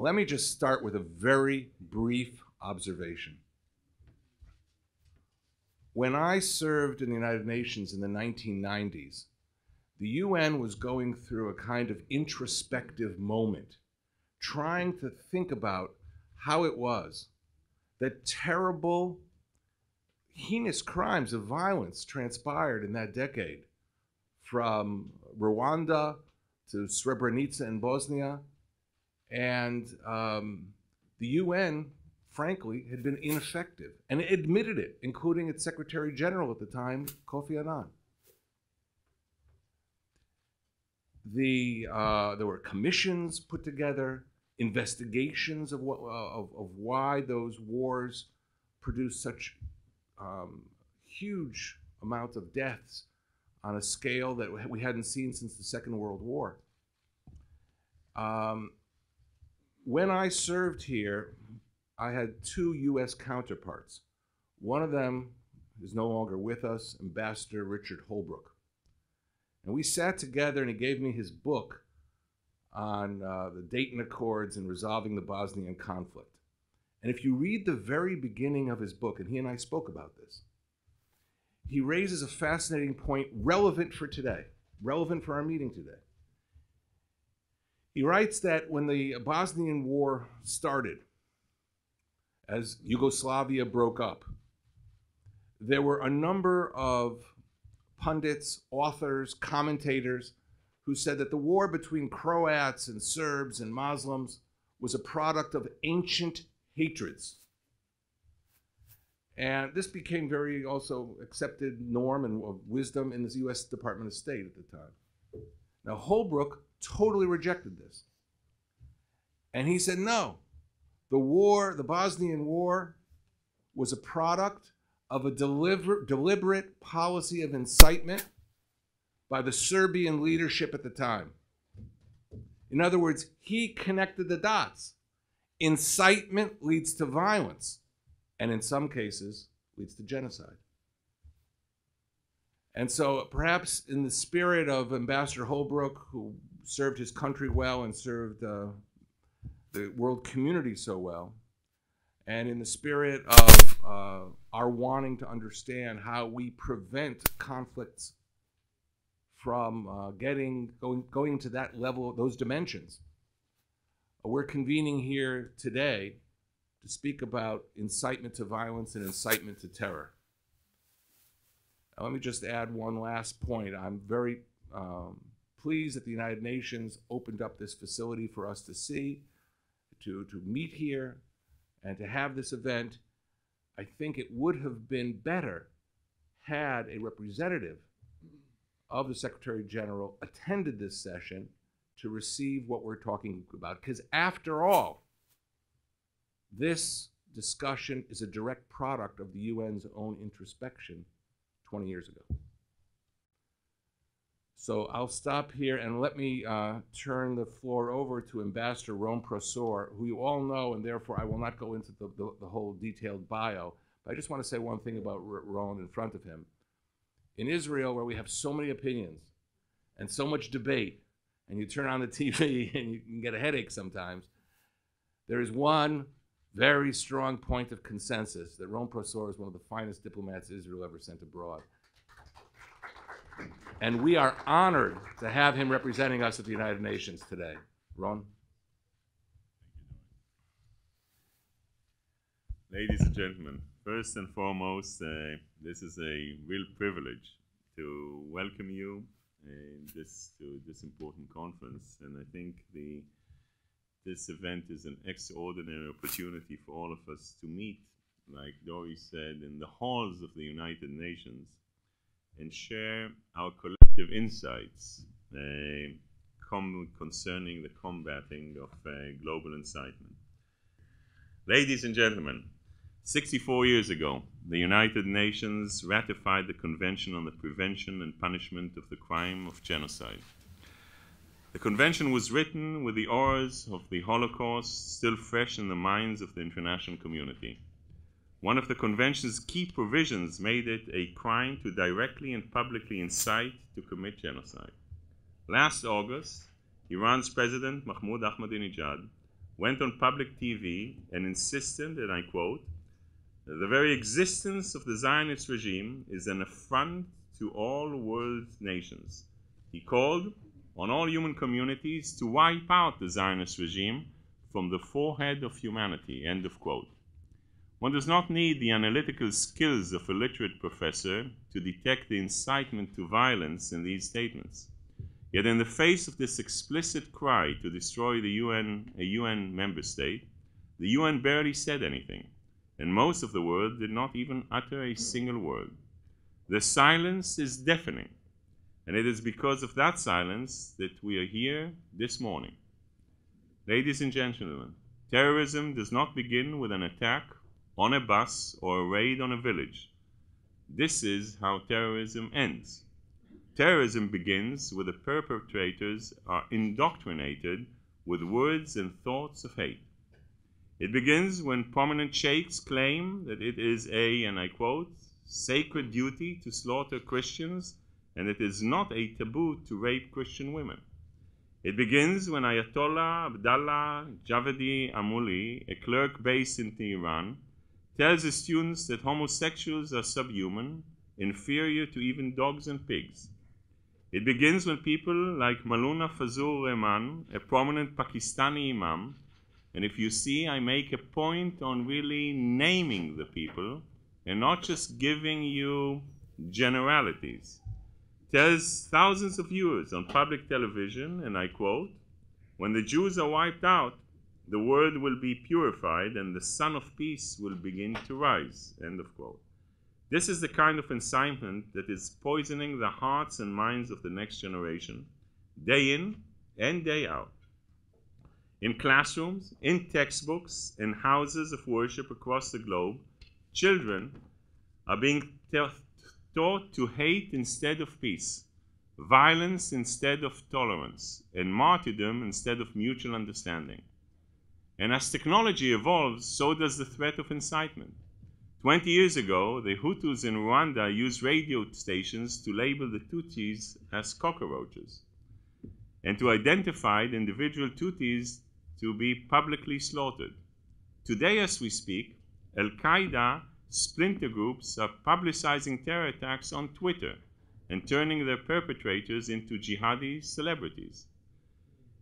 Let me just start with a very brief observation. When I served in the United Nations in the 1990s, the UN was going through a kind of introspective moment, trying to think about how it was that terrible, heinous crimes of violence transpired in that decade, from Rwanda to Srebrenica in Bosnia. And the UN, frankly, had been ineffective, and it admitted it, including its Secretary General at the time, Kofi Annan. There were commissions put together, investigations of why those wars produced such huge amounts of deaths on a scale that we hadn't seen since the Second World War. When I served here, I had two U.S. counterparts. One of them is no longer with us, Ambassador Richard Holbrooke. And we sat together and he gave me his book on the Dayton Accords and resolving the Bosnian conflict. And if you read the very beginning of his book, and he and I spoke about this, he raises a fascinating point relevant for today, relevant for our meeting today. He writes that when the Bosnian War started, as Yugoslavia broke up, there were a number of pundits, authors, commentators who said that the war between Croats and Serbs and Muslims was a product of ancient hatreds. And this became very also accepted norm and wisdom in the U.S. Department of State at the time. Now, Holbrooke totally rejected this. And he said, no, the Bosnian War was a product of a deliberate policy of incitement by the Serbian leadership at the time. In other words, he connected the dots. Incitement leads to violence, and in some cases, leads to genocide. And so perhaps in the spirit of Ambassador Holbrooke, who served his country well and served the world community so well, and in the spirit of our wanting to understand how we prevent conflicts from going to that level, those dimensions, we're convening here today to speak about incitement to violence and incitement to terror. Now, let me just add one last point. I'm very pleased that the United Nations opened up this facility for us to see, to meet here, and to have this event. I think it would have been better had a representative of the Secretary General attended this session to receive what we're talking about. Because after all, this discussion is a direct product of the UN's own introspection 20 years ago. So I'll stop here and let me turn the floor over to Ambassador Ron Prosor, who you all know, and therefore I will not go into the whole detailed bio. But I just want to say one thing about Ron in front of him. In Israel, where we have so many opinions and so much debate, and you turn on the TV and you can get a headache sometimes, there is one very strong point of consensus that Ron Prosor is one of the finest diplomats Israel ever sent abroad. And we are honored to have him representing us at the United Nations today. Ron? Ladies and gentlemen, first and foremost, this is a real privilege to welcome you to this important conference. And I think this event is an extraordinary opportunity for all of us to meet, like Dore said, in the halls of the United Nations and share our collective insights concerning the combating of global incitement. Ladies and gentlemen, 64 years ago, the United Nations ratified the Convention on the Prevention and Punishment of the Crime of Genocide. The convention was written with the horrors of the Holocaust still fresh in the minds of the international community. One of the convention's key provisions made it a crime to directly and publicly incite to commit genocide. Last August, Iran's President Mahmoud Ahmadinejad went on public TV and insisted, and I quote, "The very existence of the Zionist regime is an affront to all world nations." He called on all human communities to wipe out the Zionist regime from the forehead of humanity, end of quote. One does not need the analytical skills of a literate professor to detect the incitement to violence in these statements. Yet in the face of this explicit cry to destroy the UN, a UN member state, the UN barely said anything, and most of the world did not even utter a single word. The silence is deafening, and it is because of that silence that we are here this morning. Ladies and gentlemen, terrorism does not begin with an attack on a bus or a raid on a village. This is how terrorism ends. Terrorism begins when the perpetrators are indoctrinated with words and thoughts of hate. It begins when prominent sheikhs claim that it is a, and I quote, sacred duty to slaughter Christians, and it is not a taboo to rape Christian women. It begins when Ayatollah Abdallah Javadi Amuli, a clerk based in Tehran, tells his students that homosexuals are subhuman, inferior to even dogs and pigs. It begins when people like Maulana Fazul Rahman, a prominent Pakistani imam, and if you see, I make a point on really naming the people and not just giving you generalities, tells thousands of viewers on public television, and I quote, "When the Jews are wiped out, the world will be purified and the sun of peace will begin to rise," end of quote. This is the kind of incitement that is poisoning the hearts and minds of the next generation, day in and day out. In classrooms, in textbooks, in houses of worship across the globe, children are being taught to hate instead of peace, violence instead of tolerance, and martyrdom instead of mutual understanding. And as technology evolves, so does the threat of incitement. 20 years ago, the Hutus in Rwanda used radio stations to label the Tutsis as cockroaches and to identify the individual Tutsis to be publicly slaughtered. Today, as we speak, Al-Qaeda splinter groups are publicizing terror attacks on Twitter and turning their perpetrators into jihadi celebrities.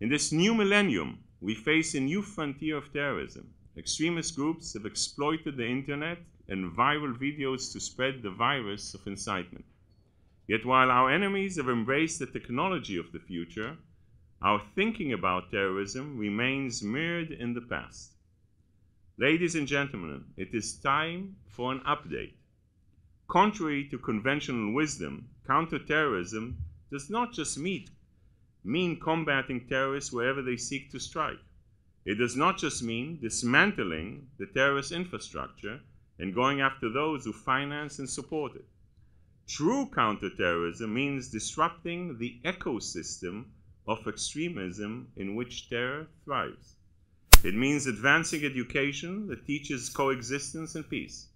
In this new millennium, we face a new frontier of terrorism. Extremist groups have exploited the internet and viral videos to spread the virus of incitement. Yet while our enemies have embraced the technology of the future, our thinking about terrorism remains mirrored in the past. Ladies and gentlemen, it is time for an update. Contrary to conventional wisdom, counterterrorism does not just mean combating terrorists wherever they seek to strike. It does not just mean dismantling the terrorist infrastructure and going after those who finance and support it. True counterterrorism means disrupting the ecosystem of extremism in which terror thrives. It means advancing education that teaches coexistence and peace.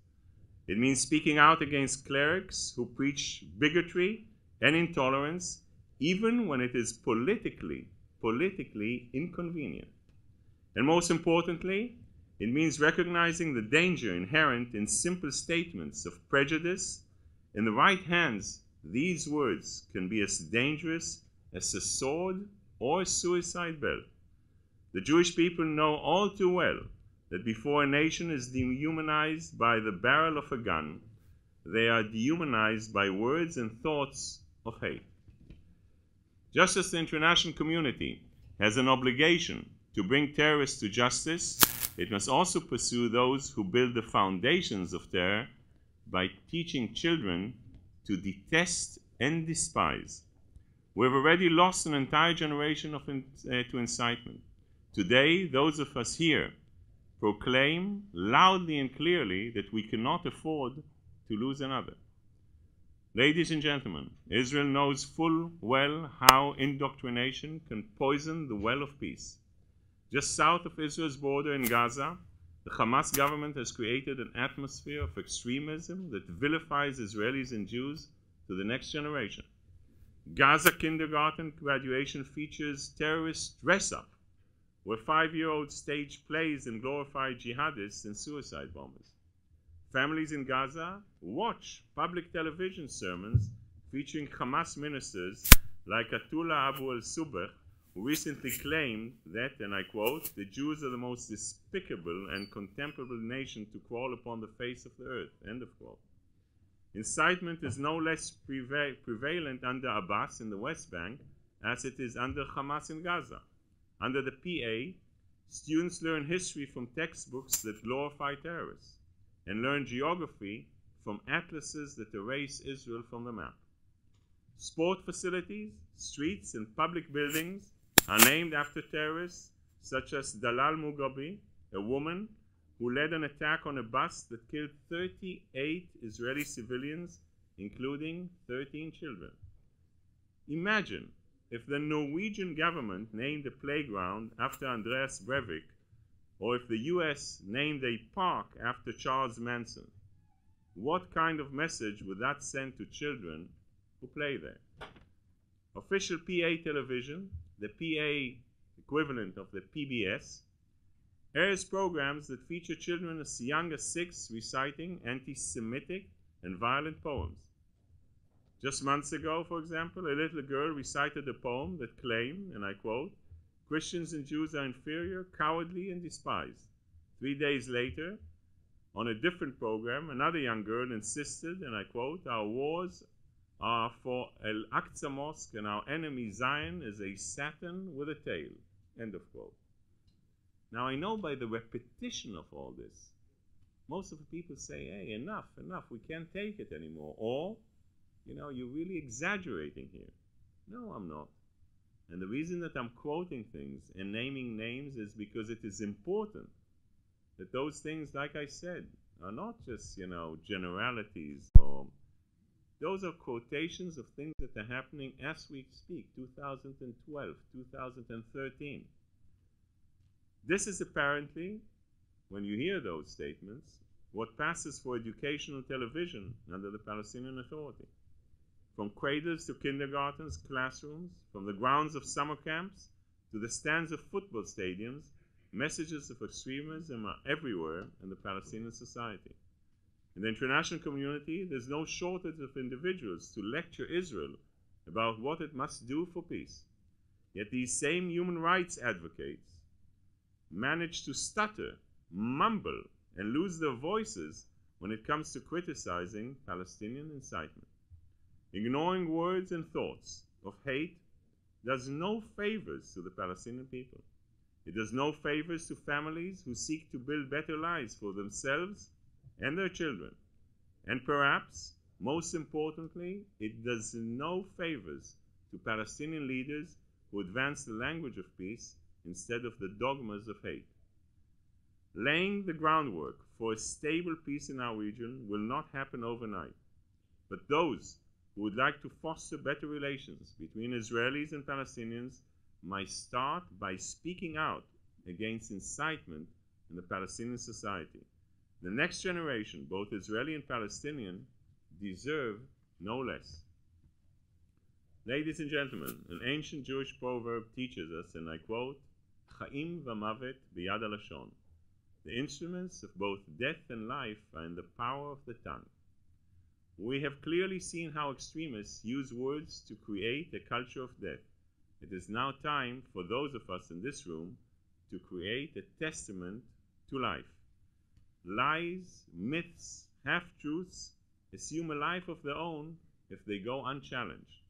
It means speaking out against clerics who preach bigotry and intolerance, even when it is politically inconvenient. And most importantly, it means recognizing the danger inherent in simple statements of prejudice. In the right hands, these words can be as dangerous as a sword or a suicide belt. The Jewish people know all too well that before a nation is dehumanized by the barrel of a gun, they are dehumanized by words and thoughts of hate. Just as the international community has an obligation to bring terrorists to justice, it must also pursue those who build the foundations of terror by teaching children to detest and despise. We have already lost an entire generation to incitement. Today, those of us here proclaim loudly and clearly that we cannot afford to lose another. Ladies and gentlemen, Israel knows full well how indoctrination can poison the well of peace. Just south of Israel's border in Gaza, the Hamas government has created an atmosphere of extremism that vilifies Israelis and Jews to the next generation. Gaza kindergarten graduation features terrorist dress-up, where 5-year-olds stage plays and glorify jihadists and suicide bombers. Families in Gaza watch public television sermons featuring Hamas ministers like Atullah Abu al-Subah, who recently claimed that, and I quote, "the Jews are the most despicable and contemptible nation to crawl upon the face of the earth," end of quote. Incitement is no less prevalent under Abbas in the West Bank as it is under Hamas in Gaza. Under the PA, students learn history from textbooks that glorify terrorists and learn geography from atlases that erase Israel from the map. Sport facilities, streets, and public buildings are named after terrorists such as Dalal Mughrabi, a woman who led an attack on a bus that killed 38 Israeli civilians, including 13 children. Imagine if the Norwegian government named a playground after Andreas Breivik, or if the US named a park after Charles Manson. What kind of message would that send to children who play there? Official PA television, the PA equivalent of the PBS, airs programs that feature children as young as 6 reciting anti-Semitic and violent poems. Just months ago, for example, a little girl recited a poem that claimed, and I quote, "Christians and Jews are inferior, cowardly, and despised." 3 days later, on a different program, another young girl insisted, and I quote, "Our wars are for Al-Aqsa Mosque, and our enemy Zion is a Satan with a tail," end of quote. Now I know by the repetition of all this, most of the people say, "Hey, enough, we can't take it anymore," or, "You're really exaggerating here." No, I'm not. And the reason that I'm quoting things and naming names is because it is important that those things, like I said, are not just, generalities, or those are quotations of things that are happening as we speak, 2012, 2013. This is apparently, when you hear those statements, what passes for educational television under the Palestinian Authority. From cradles to kindergartens, classrooms, from the grounds of summer camps to the stands of football stadiums, messages of extremism are everywhere in the Palestinian society. In the international community, there's no shortage of individuals to lecture Israel about what it must do for peace. Yet these same human rights advocates manage to stutter, mumble, and lose their voices when it comes to criticizing Palestinian incitement. Ignoring words and thoughts of hate does no favors to the Palestinian people. It does no favors to families who seek to build better lives for themselves and their children. And perhaps, most importantly, it does no favors to Palestinian leaders who advance the language of peace instead of the dogmas of hate. Laying the groundwork for a stable peace in our region will not happen overnight. But those who would like to foster better relations between Israelis and Palestinians might start by speaking out against incitement in the Palestinian society. The next generation, both Israeli and Palestinian, deserve no less. Ladies and gentlemen, an ancient Jewish proverb teaches us, and I quote, "Chaim v'mavet biyad halashon." The instruments of both death and life are in the power of the tongue. We have clearly seen how extremists use words to create a culture of death. It is now time for those of us in this room to create a testament to life. Lies, myths, half-truths assume a life of their own if they go unchallenged.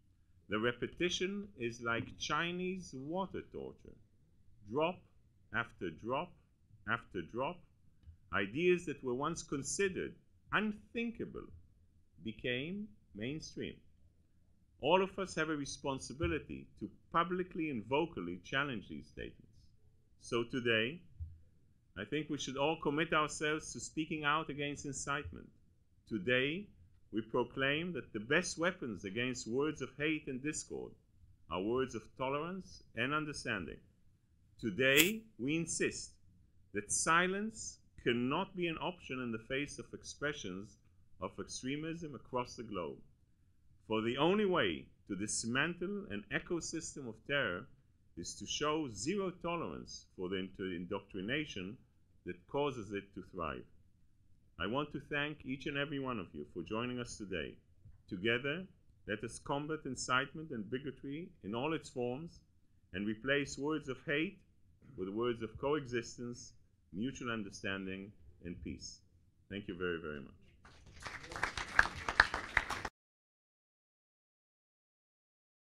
The repetition is like Chinese water torture. Drop after drop after drop, ideas that were once considered unthinkable became mainstream. All of us have a responsibility to publicly and vocally challenge these statements. So today, I think we should all commit ourselves to speaking out against incitement. Today, we proclaim that the best weapons against words of hate and discord are words of tolerance and understanding. Today, we insist that silence cannot be an option in the face of expressions of extremism across the globe. For the only way to dismantle an ecosystem of terror is to show zero tolerance for the indoctrination that causes it to thrive. I want to thank each and every one of you for joining us today. Together, let us combat incitement and bigotry in all its forms and replace words of hate with words of coexistence, mutual understanding, and peace. Thank you very, very much.